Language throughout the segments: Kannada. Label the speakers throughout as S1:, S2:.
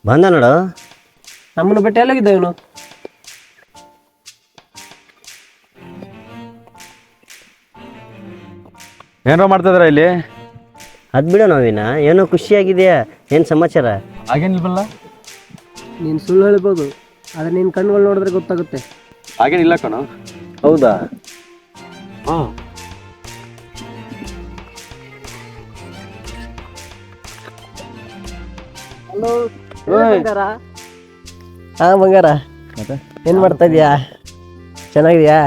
S1: ಬಂದ ನೋಡು.
S2: ನಮ್ಮನ್ನು ಬಿಟ್ಟು ಎಲ್ಲೋಗಿದ್ದ ಇವನು?
S3: ಏನೋ ಮಾಡ್ತಿದ್ರ ಇಲ್ಲಿ?
S1: ಅದು ಬಿಡು ನವೀನ, ಏನೋ ಖುಷಿಯಾಗಿದೆಯಾ? ಏನು ಸಮಾಚಾರ?
S3: ಹಾಗೇನಿಲ್ವಲ್ಲ.
S2: ನೀನು ಸುಳ್ಳು ಹೇಳ್ಬೋದು, ಆದರೆ ನಿನ್ನ ಕಣ್ಣುಗಳು ನೋಡಿದ್ರೆ ಗೊತ್ತಾಗುತ್ತೆ.
S3: ಹಾಗೇನಿಲ್ಲ ಕಣೋ.
S1: ಹೌದಾ?
S3: ಹಾಂ.
S2: ಹಲೋ ಬಂಗಾರ. ಹಾಂ ಬಂಗಾರ,
S3: ಮತ್ತೆ
S2: ಏನು ಮಾಡ್ತಾ ಇದೀಯಾ? ಚೆನ್ನಾಗಿದೆಯಾ?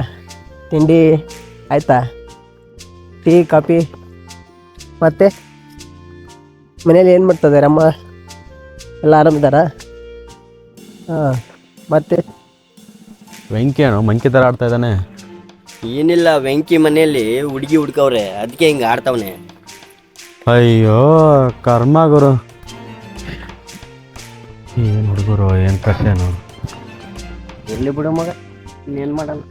S2: ತಿಂಡಿ ಆಯ್ತಾ? Tea coffee? ಮತ್ತೆ ಮನೇಲಿ ಏನು ಮಾಡ್ತಿದ್ದಾರೆ? ಅಮ್ಮ ಎಲ್ಲ ಆರಾಮಿದ್ದಾರಾ? ಹಾಂ. ಮತ್ತೆ
S3: ವೆಂಕಿ ಏನೋ ಮಂಕಿ ಥರ ಆಡ್ತಾ ಇದ್ದಾನೆ.
S1: ಏನಿಲ್ಲ, ವೆಂಕಿ ಮನೆಯಲ್ಲಿ ಹುಡುಗಿ ಹುಡ್ಕವ್ರೆ, ಅದಕ್ಕೆ ಹಿಂಗೆ ಆಡ್ತಾವನೆ.
S3: ಅಯ್ಯೋ ಕರ್ಮ ಗುರು. ಏನು ಹುಡುಗರು, ಏನು ಕಷ್ಟೇನು.
S1: ಎಲ್ಲಿ ಬಿಡು ಮಗ, ಇನ್ನೇನು ಮಾಡಲ್ಲ.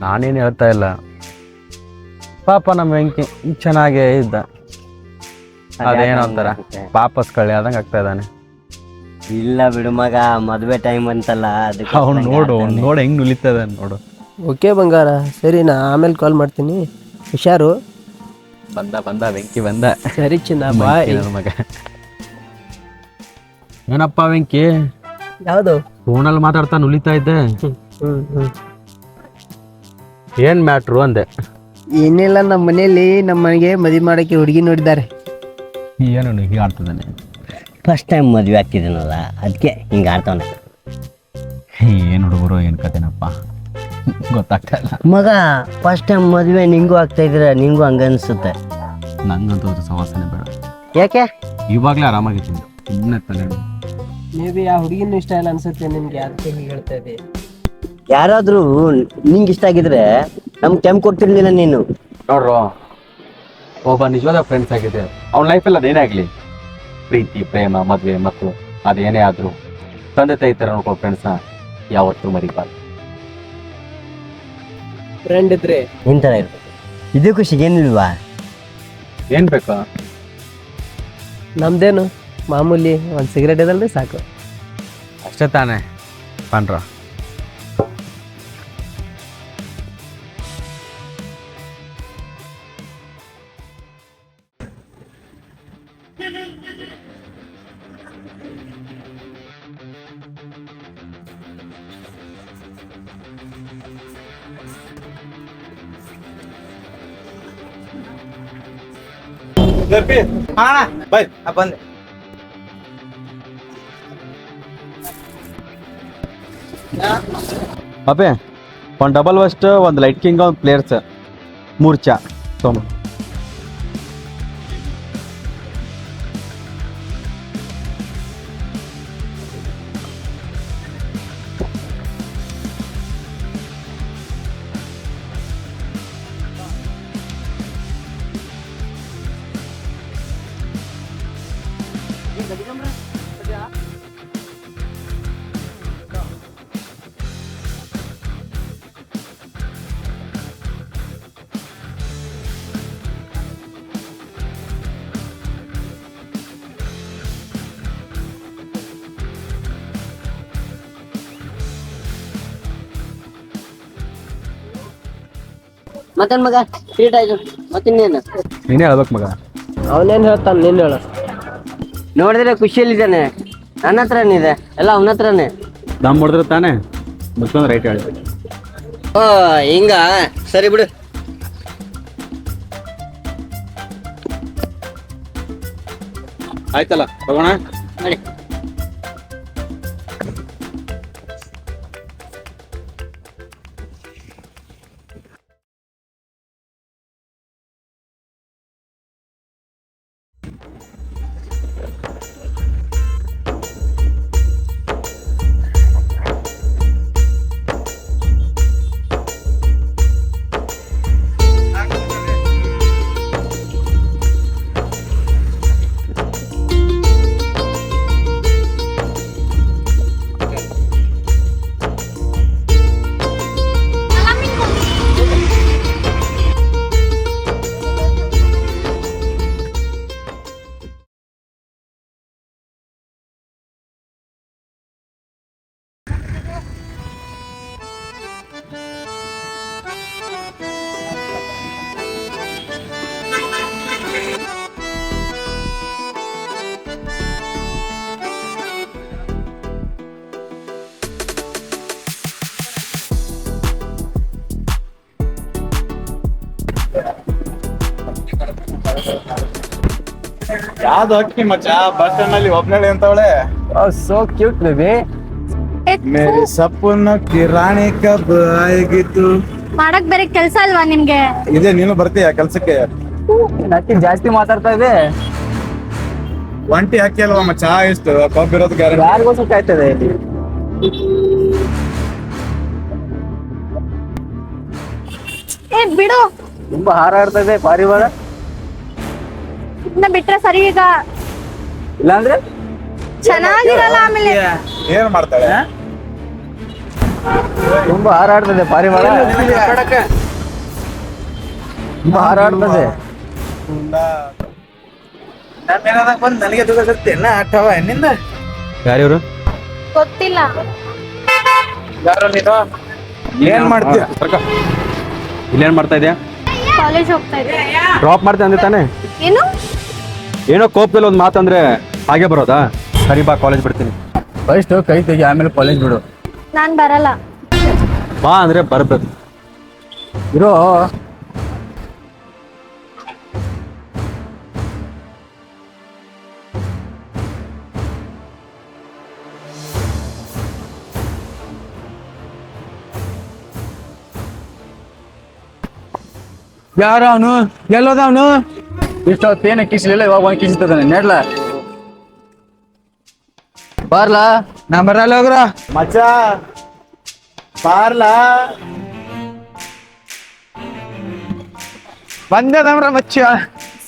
S3: ನಾನೇನು ಹೇಳ್ತಾ ಇಲ್ಲ, ಪಾಪ ನಮ್ಮ ವೆಂಕಿ ಚೆನ್ನಾಗೇ ಇದ್ದ. ಅದೇನೋ ಅಂತಾರ ವಾಪಸ್ ಕಳ್ಳಿ ಆದಂಗೆ ಆಗ್ತಾ ಇದ್ದಾನೆ.
S1: ಇಲ್ಲ ಬಿಡು ಮಗ, ಮದುವೆ ಟೈಮ್ ಅಂತಲ್ಲ ಅದಕ್ಕೆ.
S3: ಅವ್ನು ನೋಡು ಹೆಂಗ್ ನುಲಿತಾ ಇದ್ದಾನೆ ನೋಡು.
S2: ಓಕೆ ಬಂಗಾರ, ಸರಿ ನಾ ಆಮೇಲೆ ಕಾಲ್ ಮಾಡ್ತೀನಿ, ಹುಷಾರು.
S3: ಬಂದ ವೆಂಕಿ ಬಂದ.
S2: ಸರಿ ಚಿನ್ನ, ಬಾಯ್.
S3: ನನ್ನ ಮಗ. ಏನಪ್ಪ ವೆಂಕಿ,
S2: ಯಾವುದು?
S3: ಫೋನಲ್ಲಿ ಮಾತಾಡ್ತಾ ನುಲಿತಾ ಇದ್ದೆ. ಏನ್ ಮ್ಯಾಟ್ರು ಅಂದೆ.
S2: ಏನಿಲ್ಲ, ನಮ್ಮ ಮನೆಯಲ್ಲಿ ನಮ್ಮ ಮನೆಗೆ ಮದುವೆ ಮಾಡೋಕ್ಕೆ ಹುಡುಗಿ ನೋಡಿದ್ದಾರೆ.
S3: ಏನು ಹೀಗೆ ಆಡ್ತಿದ್ದಾನೆ?
S1: ಫಸ್ಟ್ ಟೈಮ್ ಮದುವೆ ಆಗ್ತಿದ್ದೀನಲ್ಲ, ಅದಕ್ಕೆ ಹಿಂಗೆ ಆಡ್ತಾವನೆ.
S3: ಏನು ಹುಡುಗರು, ಏನು ಕತೆನಪ್ಪ ಗೊತ್ತಾಗ್ತಾ ಇಲ್ಲ.
S1: ಮಗ, ಫಸ್ಟ್ ಟೈಮ್ ಮದುವೆ ನಿಂಗೂ ಆಗ್ತಾ ಇದ್ರೆ ನಿಂಗೂ ಹಂಗೆ ಅನಿಸುತ್ತೆ.
S3: ನಂಗಂತೂ ಅದ್ರ ಸವಾಸನೆ ಬೇಡ.
S1: ಯಾಕೆ?
S3: ಇವಾಗಲೇ ಆರಾಮಾಗಿದ್ದೀನಿ, ಸುಮ್ಮನೆ ತಲೆ.
S2: ಮೇ ಬಿ ಆ ಹುಡುಗಿನೂ ಇಷ್ಟ ಇಲ್ಲ ಅನ್ಸುತ್ತೆ ನಿಮ್ಗೆ, ಅದಕ್ಕೆ ಹೀಗೆ ಹೇಳ್ತಾ ಇದ್ದೆ.
S1: ಯಾರಾದರೂ ನಿಂಗೆ ಇಷ್ಟ ಆಗಿದ್ರೆ ನಮ್ಗೆ ಟೈಮ್ ಕೊಡ್ತಿರ್ಲಿಲ್ಲ ನೀನು.
S3: ನೋಡ್ರು, ಒಬ್ಬ ನಿಜವಾದ ಫ್ರೆಂಡ್ಸ್ ಆಗಿದೆ, ಅವ್ನ ಲೈಫಲ್ಲಿ ಅದೇನೇ ಆಗಲಿ, ಪ್ರೀತಿ ಪ್ರೇಮ ಮದುವೆ ಮಕ್ಕಳು ಅದೇನೇ ಆದರೂ ತಂದೆ ತಾಯಿ ಥರ ನೋಡ್ಕೋ ಫ್ರೆಂಡ್ಸ್ನ ಯಾವತ್ತೂ ಮರಿಬಾರ್ದು.
S2: ಫ್ರೆಂಡ್ ಇದ್ರೆ
S1: ನಿನ್ ಥರ ಇರ್ಬೇಕು. ಇದು ಖುಷಿಗೆ ಏನಿಲ್ವಾ?
S3: ಏನು ಬೇಕಾ?
S2: ನಮ್ದೇನು ಮಾಮೂಲಿ, ಒಂದು ಸಿಗರೇಟ್ ಇದಲ್ರಿ ಸಾಕು.
S3: ಅಷ್ಟೇ ತಾನೇ ಪನ್ರ.
S4: ಬಂದೆ.
S3: ಅಪ್ಪೆ ಒಂದು ಡಬಲ್ ವೆಸ್ಟ್, ಒಂದು ಲೈಟ್ ಕಿಂಗ್, ಒಂದು ಪ್ಲೇಯರ್ಸ್, 3 ಚಾ ಸೋಮ.
S1: ಮತ್ತೇನ್ ಮಗ, ಟ್ರೀಟ್ ಆಯ್ತು. ಮತ್ತಿನ್ನೇನು?
S3: ನೀನೇ ಹೇಳ್ಬೇಕು ಮಗ.
S2: ಅವನೇನು ಹೇಳ್ತಾನೆ, ನೀನು ಹೇಳು.
S1: ನೋಡಿದ್ರೆ ಖುಷಿಯಲ್ಲಿದ್ದಾನೆ. ನನ್ನ ಹತ್ರನಿದೆ ಎಲ್ಲ, ಅವನ ಹತ್ರನೇ.
S3: ದಮ್ ಹೊಡೆದ್ರೆ ತಾನೇ ಮುಚ್ಕೊಂಡು ರೈಟ್ ಹೇಳಿ.
S1: ಓ ಹಿಂಗ, ಸರಿ ಬಿಡು.
S3: ಆಯ್ತಲ್ಲ, ತಗೋಣ.
S1: ನೋಡಿ,
S4: ಯಾವ್ದು ಅಕ್ಕಿ ಮಚ್ಚ ಬಸ್ ಸ್ಟ್ಯಾಂಡ್ ಅಲ್ಲಿ ಒಬ್ನಳ್ಳಿ ಅಂತವಳೆ
S3: ಸೋ ಕ್ಯೂಟ್ ಬೇಬಿ.
S4: ಮೇರಿ ಸಪ್ಪನ ಕಿರಾಣಿ ಕಬ್ ಆಗಿತ್ತು.
S5: ಮಾಡಕ್ ಬೇರೆ ಕೆಲ್ಸ ಅಲ್ವಾ ನಿಮ್ಗೆ?
S4: ಇದೇ ನೀನು ಬರ್ತೀಯ ಕೆಲ್ಸಕ್ಕೆ?
S3: ಅಕ್ಕಿ ಜಾಸ್ತಿ ಮಾತಾಡ್ತಾ ಇದೆ.
S4: ಒಂಟಿ ಅಕ್ಕಿ ಅಲ್ವಾ ಮಚ್ಚ ಎಷ್ಟು ಕಬ್ ಇರೋದು ಗ್ಯಾರಂಟಿ.
S3: ಯಾರಿಗೋಸ್ಕರ ಕಾಯ್ತದೆ ಇಲ್ಲಿ?
S5: ಬಿಡು,
S3: ತುಂಬಾ ಹಾರಾಡ್ತಾ ಇದೆ ಪಾರಿವಾಳ.
S5: ಇದನ್ನ ಬಿಟ್ರೆ ಸರಿ. ಈಗ
S3: ಇಲ್ಲಾಂದ್ರೆ
S5: ಚೆನ್ನಾಗಿರಲ್ಲ ಆಮೇಲೆ.
S4: ಏನ್ ಮಾಡ್ತಾಳೆ?
S3: ತುಂಬಾ ಹಾರಾಡ್ತದೆ ಪಾರಿವಾಳ. ತುಂಬಾ ಹಾರಾಡ್ತದೆ.
S4: ಬಂದ್ ನನಗೆ ದುಡ್ಡ ಆಟವ ನಿಂದ.
S3: ಯಾರಿವ್ರು?
S5: ಗೊತ್ತಿಲ್ಲ.
S4: ಯಾರು ನೀನು? ಏನ್ ಮಾಡ್ತೀಯ?
S3: ಇಲ್ಲೇನ್ ಮಾಡ್ತಾ ಇದೆಯಾ?
S5: ಕಾಲೇಜ್ ಹೋಗ್ತಾ ಇದ್ದೆ.
S3: ಡ್ರಾಪ್ ಮಾಡ್ತೆ ಅಂದೆ ತಾನೆ?
S5: ಏನು?
S3: ಏನೋ ಕೋಪದಲ್ಲಿ ಒಂದು ಮಾತಂದ್ರೆ ಹಾಗೆ ಬರೋದಾ? ಸರಿ ಬಾ, ಕಾಲೇಜ್ ಬಿಡ್ತೀನಿ. ಫಸ್ಟ್ ಕೈ ತೆಗಿ, ಆಮೇಲೆ ಕಾಲೇಜ್ ಬಿಡು.
S5: ನಾನ್ ಬರಲ್ಲ.
S3: ಬಾ ಅಂದ್ರೆ ಬರ್ಬೇಕು. ಇರೋ ಯಾರ ಅವನು? ಎಲ್ಲೋದ ಅವನು? ಇಷ್ಟೊತ್ತೇನ ಕಿಸ್ಲಿಲ್ಲ, ಇವಾಗ ಒಂದು ಕಿಸಿತಾನೆ ನೆಡ್ಲ. ಬರ್ಲಾ? ನಾ ಬರಲ್ಲ ಹೋಗ್ರ.
S4: ಮಚ್ಚ ಪಾರ್ಲಾ
S3: ಬಂದದಮ್ರ ಮಚ್ಚ.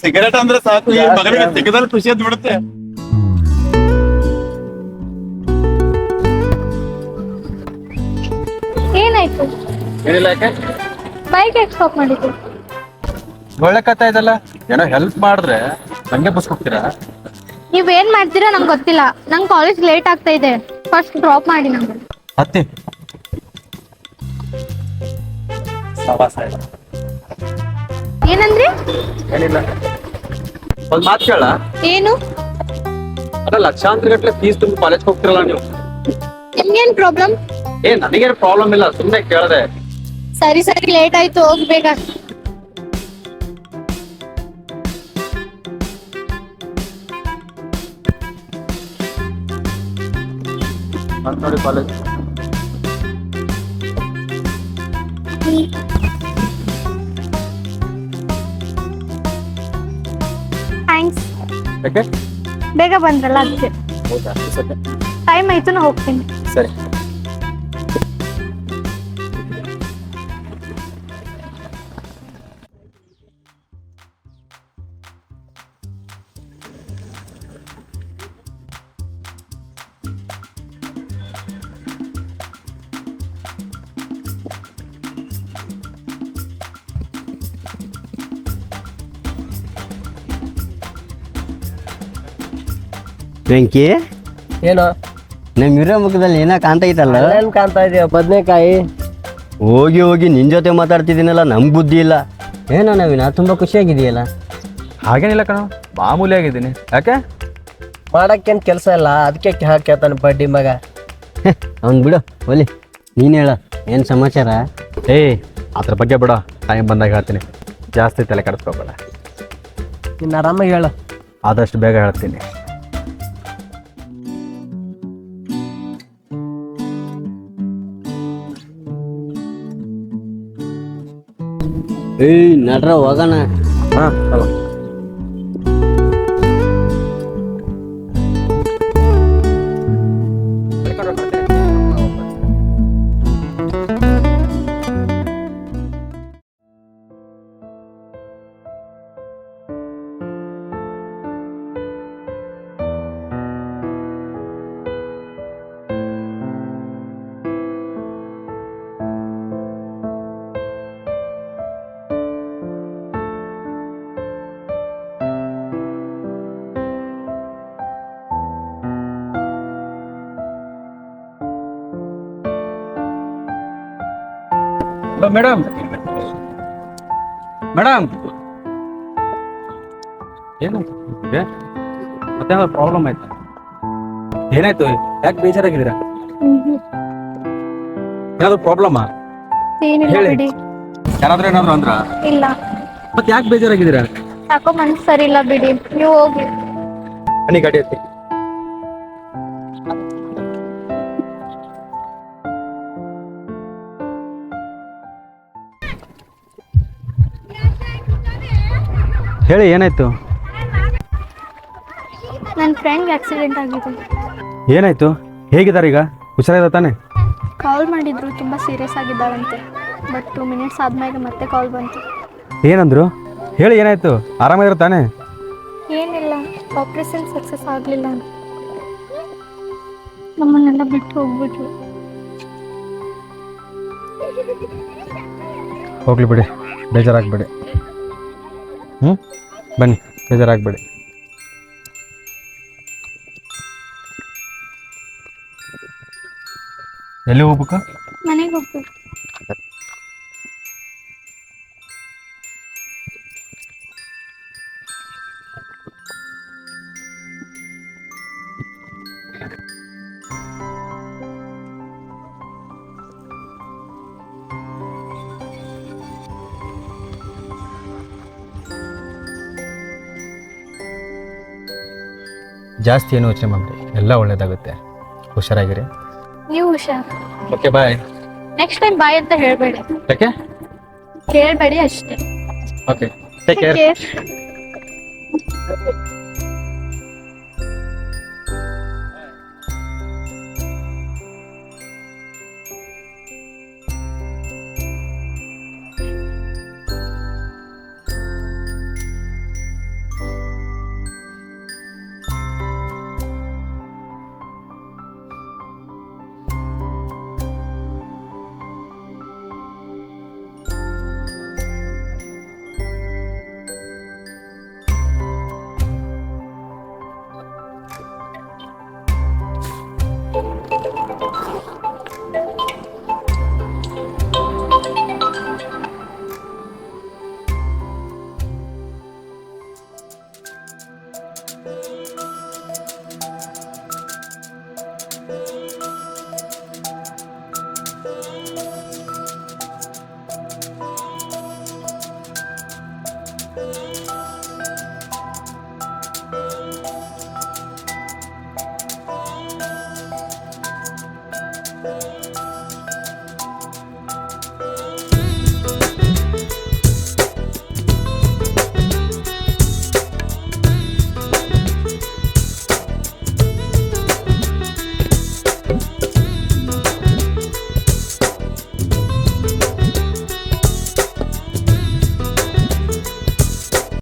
S4: ಸಿಗರೇಟ್ ಅಂದ್ರೆ ಸಾಕು, ಈ ಮಗನಿಗೆ ಸಿಗದಲ್ಲಿ ಖುಷಿ ಎದ್ದು ಬಿಡುತ್ತೆ.
S5: ಏನಾಯ್ತು?
S3: ಏನಿಲ್ಲ, ಯಾಕೆ
S5: ಬೈಕ್ ಯಾಕೆ ಸ್ಟಾಪ್ ಮಾಡಿದ್ದು?
S3: ಒಳ್ಳೆ ಕಥೆ ಇದಲ್ಲ. ಏನೋ ಹೆಲ್ಪ್ ಮಾಡಿದ್ರೆ ನಂಗೆ ಬಸ್ ಹೋಗ್ತೀರಾ?
S5: ನೀವೇನ್ ಮಾಡ್ತೀರಾ ನಂಗೆ ಗೊತ್ತಿಲ್ಲ. ನಂಗೆ ಕಾಲೇಜ್ ಲೇಟ್ ಆಗ್ತಾ ಇದೆ. ಫಸ್ಟ್ ಡ್ರಾಪ್ ಮಾಡಿ ನಂಗೆ.
S3: ಹತ್ತಿ.
S5: ಏನಂದ್ರಿ?
S3: ಏನಿಲ್ಲ, ಒಂದ್ ಮಾತು ಕೇಳ.
S5: ಏನು?
S3: ಅಲ್ಲ, ಲಕ್ಷಾಂತರ ಗಟ್ಟಲೆ ಫೀಸ್ ತುಂಬ ಕಾಲೇಜ್ ಹೋಗ್ತಿರಲ್ಲ ನೀವು.
S5: ನಿಮ್ಗೇನ್ ಪ್ರಾಬ್ಲಮ್?
S3: ನನಗೇನು ಪ್ರಾಬ್ಲಮ್ ಇಲ್ಲ, ಸುಮ್ಮನೆ ಕೇಳದೆ.
S5: ಸರಿ ಸರಿ, ಲೇಟ್ ಆಯ್ತು, ಹೋಗ್ಬೇಕ.
S3: ನೋಡಿ ಕಾಲೇಜ್.
S5: ಥ್ಯಾಂಕ್ಸ್.
S3: ಯಾಕೆ?
S5: ಬೇಗ ಬಂದ್ರಲ್ಲ ಅದಕ್ಕೆ.
S3: ಹೌದಾ? ಸರಿ
S5: ಟೈಮ್ ಆಯ್ತು, ನಾ ಹೋಗ್ತೀನಿ.
S3: ಸರಿ.
S1: ಬೆಂಕಿ,
S2: ಏನೋ
S1: ನಮ್ ಇರೋ ಮುಖದಲ್ಲಿ ಏನೋ ಕಾಣ್ತಾ ಐತಲ್ಲ?
S2: ಏನ್ ಕಾಣ್ತಾ ಇದೆಯಾ? ಬದ್ನೇಕಾಯಿ.
S1: ಹೋಗಿ ಹೋಗಿ ನಿನ್ ಜೊತೆ ಮಾತಾಡ್ತಿದ್ದೀನಲ್ಲ, ನಮ್ಗೆ ಬುದ್ಧಿ ಇಲ್ಲ. ಏನೋ ನವೀನ, ತುಂಬಾ ಖುಷಿಯಾಗಿದೆಯಲ್ಲ?
S3: ಹಾಗೇನಿಲ್ಲ ಕಣ, ಮಾಮೂಲಿ ಆಗಿದ್ದೀನಿ. ಯಾಕೆ?
S2: ಮಾಡಕ್ಕೇನ್ ಕೆಲಸ ಇಲ್ಲ, ಅದಕ್ಕೆ ಕೇಳ್ತಾನೆ ಬಡ್ಡಿ ಮಗ.
S1: ಅವ್ನು ಬಿಡು, ಒಲಿ. ನೀನು ಹೇಳ, ಏನು ಸಮಾಚಾರ?
S3: ಅದ್ರ ಬಗ್ಗೆ ಬಿಡ, ಟೈಮ್ ಬಂದಾಗ ಹೇಳ್ತೀನಿ. ಜಾಸ್ತಿ ತಲೆ ಕೆಡಿಸ್ಕೋಬೇಡ.
S2: ಇನ್ನು ಆರಾಮಾಗಿ ಹೇಳು.
S3: ಆದಷ್ಟು ಬೇಗ ಹೇಳ್ತೀನಿ.
S1: ನಡ್ರ ಹೋಗೋಣ.
S3: ಹಾಂ, ತಗೋ. ಮೇಡಮ್, ಮೇಡಮ್, ಏನು ಮತ್ತೆ ಪ್ರಾಬ್ಲಮ್ ಆಯ್ತಾ? ಏನಾಯ್ತು? ಯಾಕೆ ಬೇಜಾರಾಗಿದ್ದೀರಾ? ಏನಾದ್ರು ಪ್ರಾಬ್ಲಮ್?
S5: ಏನಿಲ್ಲ
S3: ಹೇಳಿ.
S5: ಬಿಡಿ.
S3: ಯಾರಾದ್ರೂ ಏನಾದ್ರು ಅಂದ್ರ?
S5: ಇಲ್ಲ.
S3: ಮತ್ತೆ ಯಾಕೆ ಬೇಜಾರಾಗಿದ್ದೀರಾ?
S5: ಯಾಕೋ ಮನ್ಸು ಸರಿ ಇಲ್ಲ ಬಿಡಿ, ನೀವು ಹೋಗಿ.
S3: ಬನ್ನಿ ಗಾಡಿ ಹತ್ತಿ. ಹೇಳಿ ಏನಾಯ್ತು?
S5: ನನ್ನ ಫ್ರೆಂಡ್ಗೆ ಆಕ್ಸಿಡೆಂಟ್ ಆಗಿದೆ.
S3: ಏನಾಯ್ತು? ಹೇಗಿದ್ದಾರೆ ಈಗ? ಹುಷಾರಿದ ತಾನೆ?
S5: ಕಾಲ್ ಮಾಡಿದ್ರು, ತುಂಬ ಸೀರಿಯಸ್ ಆಗಿದ್ದಾಳಂತೆ. ಬಟ್ 2 ಮಿನಿಟ್ಸ್ ಆದ್ಮೇಲೆ ಮತ್ತೆ ಕಾಲ್ ಬಂತು.
S3: ಏನಂದ್ರು? ಹೇಳಿ ಏನಾಯ್ತು? ಆರಾಮಾಗಿರೋ ತಾನೆ?
S5: ಏನಿಲ್ಲ, ಆಪ್ರೇಷನ್ ಸಕ್ಸಸ್ ಆಗಲಿಲ್ಲ. ನಮ್ಮನ್ನೆಲ್ಲ ಬಿಟ್ಟು ಹೋಗ್ಬಿಟ್ರು.
S3: ಹೋಗ್ಲಿ ಬಿಡಿ, ಬೇಜಾರಾಗಬೇಡಿ. ಬನ್ನಿ, ಬೇಜಾರಾಗಬೇಡಿ. ಎಲ್ಲಿ ಹೋಗ್ಬೇಕು?
S5: ಮನೆಗೆ ಹೋಗ್ಬೇಕು.
S3: ಜಾಸ್ತಿ ಏನು ಯೋಚನೆ ಮಾಡ್ರಿ, ಎಲ್ಲ ಒಳ್ಳೇದಾಗುತ್ತೆ. ಹುಷಾರಾಗಿರಿ.
S5: ನೀವು ಹುಷಾರ್.
S3: ಓಕೆ, ಬಾಯ್.
S5: ನೆಕ್ಸ್ಟ್ ಟೈಮ್ ಬಾಯ್ ಅಂತ ಹೇಳ್ಬೇಡಿ.
S3: ಓಕೆ,
S5: ಕೇಳಬೇಡಿ ಅಷ್ಟೇ.
S3: Okay, take care.
S5: ಕೇರ್.